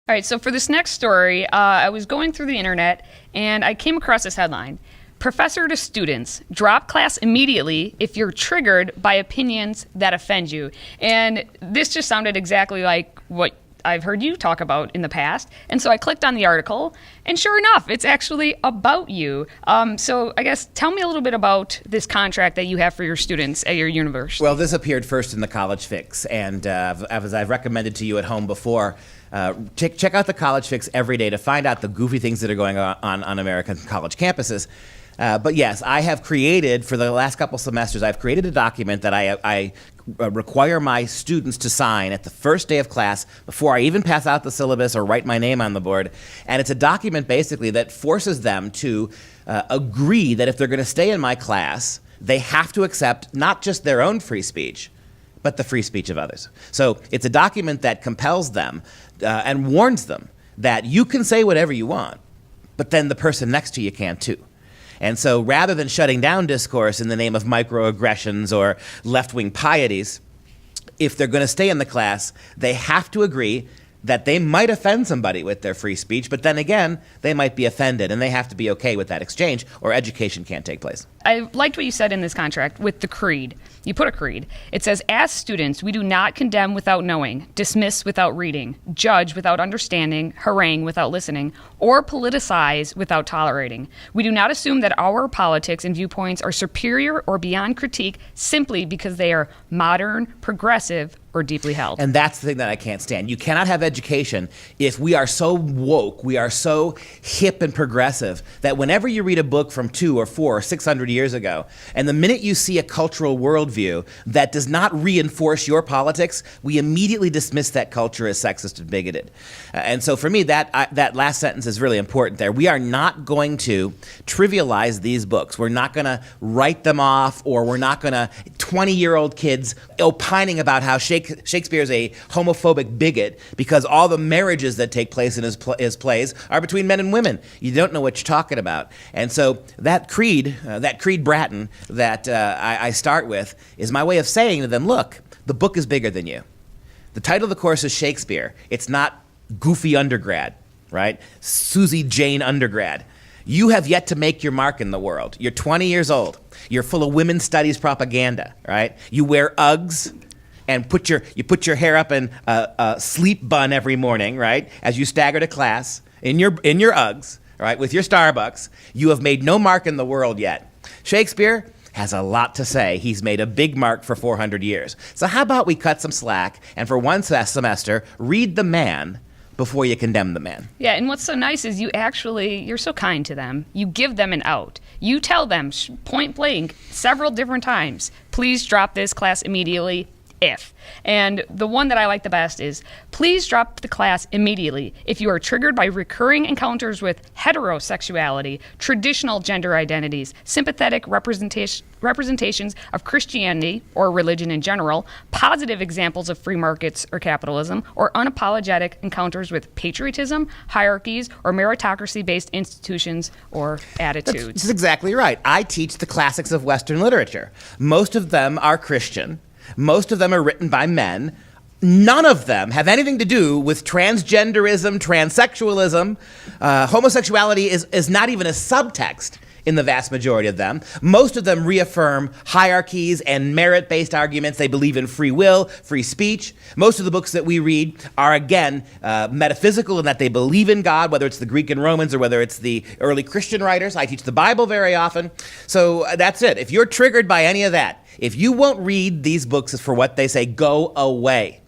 All right, so for this next story, I was going through the internet and I came across this headline. Professor to students, drop class immediately if you're triggered by opinions that offend you. And this just sounded exactly like what I've heard you talk about in the past. And so I clicked on the article, and sure enough, it's actually about you. So I guess tell me a little bit about this contract that you have for your students at your university. Well, this appeared first in the College Fix, and as I've recommended to you at home before, check out the College Fix every day to find out the goofy things that are going on American college campuses. But yes, I have created, for the last couple semesters, I've created a document that I require my students to sign at the first day of class before I even pass out the syllabus or write my name on the board. And it's a document basically that forces them to agree that if they're going to stay in my class, they have to accept not just their own free speech, but the free speech of others. So it's a document that compels them and warns them that you can say whatever you want, but then the person next to you can too. And so rather than shutting down discourse in the name of microaggressions or left-wing pieties, if they're going to stay in the class, they have to agree that they might offend somebody with their free speech, but then again, they might be offended, and they have to be okay with that exchange, or education can't take place. I liked what you said in this contract with the creed. You put a creed. It says, as students, we do not condemn without knowing, dismiss without reading, judge without understanding, harangue without listening, or politicize without tolerating. We do not assume that our politics and viewpoints are superior or beyond critique simply because they are modern, progressive, or deeply held. And that's the thing that I can't stand. You cannot have education if we are so woke, we are so hip and progressive, that whenever you read a book from 200 or 400 or 600 years ago, and the minute you see a cultural worldview that does not reinforce your politics, we immediately dismiss that culture as sexist and bigoted. And so for me, that last sentence is really important there. We are not going to trivialize these books. We're not going to write them off, or we're not going to 20-year-old kids opining about how Shakespeare is a homophobic bigot because all the marriages that take place in his plays are between men and women. You don't know what you're talking about. And so that creed Bratton that I start with is my way of saying to them, look, the book is bigger than you. The title of the course is Shakespeare. It's not Goofy Undergrad, right? Susie Jane Undergrad. You have yet to make your mark in the world. You're 20 years old. You're full of women's studies propaganda, right? You wear Uggs and you put your hair up in a sleep bun every morning, right? As you stagger to class in your Uggs, right? With your Starbucks. You have made no mark in the world yet. Shakespeare has a lot to say. He's made a big mark for 400 years. So how about we cut some slack and for one semester, read the man before you condemn the man. Yeah, and what's so nice is you're so kind to them. You give them an out. You tell them point blank several different times, please drop this class immediately. If. And the one that I like the best is, please drop the class immediately if you are triggered by recurring encounters with heterosexuality, traditional gender identities, sympathetic representations of Christianity or religion in general, positive examples of free markets or capitalism, or unapologetic encounters with patriotism, hierarchies, or meritocracy-based institutions or attitudes. That's exactly right. I teach the classics of Western literature. Most of them are Christian. Most of them are written by men. None of them have anything to do with transgenderism, transsexualism. Homosexuality is not even a subtext in the vast majority of them. Most of them reaffirm hierarchies and merit-based arguments. They believe in free will, free speech. Most of the books that we read are, again, metaphysical in that they believe in God, whether it's the Greek and Romans or whether it's the early Christian writers. I teach the Bible very often. So that's it. If you're triggered by any of that, if you won't read these books for what they say, go away.